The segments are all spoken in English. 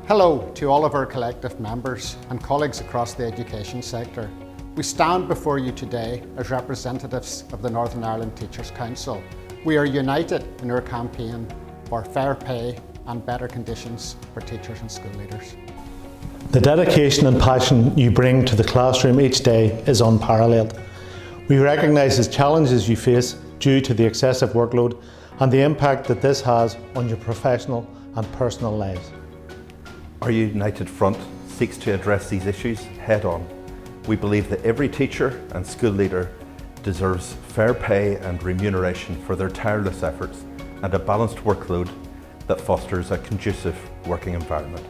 Hello to all of our collective members and colleagues across the education sector. We stand before you today as representatives of the Northern Ireland Teachers' Council. We are united in our campaign for fair pay and better conditions for teachers and school leaders. The dedication and passion you bring to the classroom each day is unparalleled. We recognise the challenges you face due to the excessive workload and the impact that this has on your professional and personal lives. Our united front seeks to address these issues head on. We believe that every teacher and school leader deserves fair pay and remuneration for their tireless efforts and a balanced workload that fosters a conducive working environment.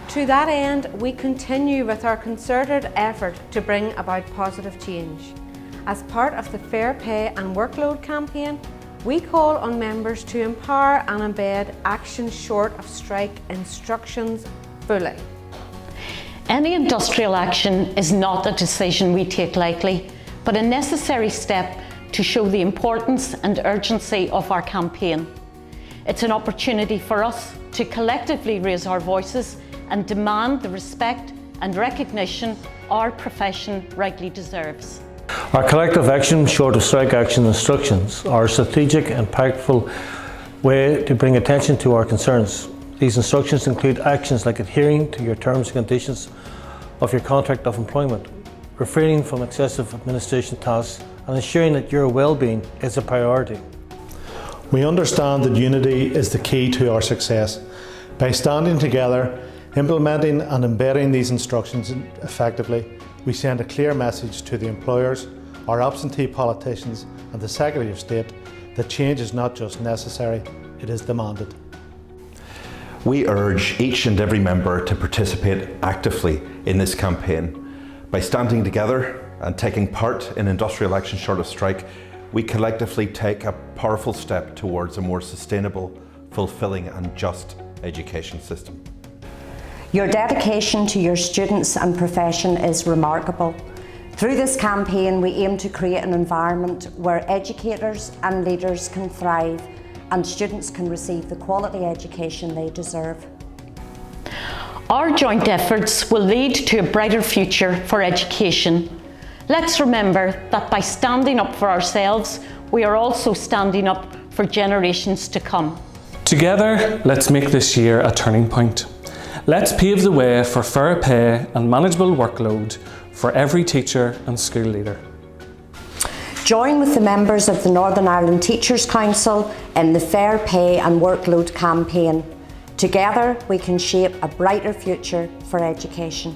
To that end, we continue with our concerted effort to bring about positive change. As part of the Fair Pay and Workload campaign, we call on members to empower and embed action short of strike instructions fully. Any industrial action is not a decision we take lightly, but a necessary step to show the importance and urgency of our campaign. It's an opportunity for us to collectively raise our voices and demand the respect and recognition our profession rightly deserves. Our collective action, short of strike action instructions, are a strategic and impactful way to bring attention to our concerns. These instructions include actions like adhering to your terms and conditions of your contract of employment, refraining from excessive administration tasks, and ensuring that your well-being is a priority. We understand that unity is the key to our success. By standing together, implementing and embedding these instructions effectively, we send a clear message to the employers, our absentee politicians and the Secretary of State that change is not just necessary, it is demanded. We urge each and every member to participate actively in this campaign. By standing together and taking part in industrial action short of strike, we collectively take a powerful step towards a more sustainable, fulfilling and just education system. Your dedication to your students and profession is remarkable. Through this campaign, we aim to create an environment where educators and leaders can thrive and students can receive the quality education they deserve. Our joint efforts will lead to a brighter future for education. Let's remember that by standing up for ourselves, we are also standing up for generations to come. Together, let's make this year a turning point. Let's pave the way for fair pay and manageable workload for every teacher and school leader. Join with the members of the Northern Ireland Teachers' Council in the Fair Pay and Workload campaign. Together we can shape a brighter future for education.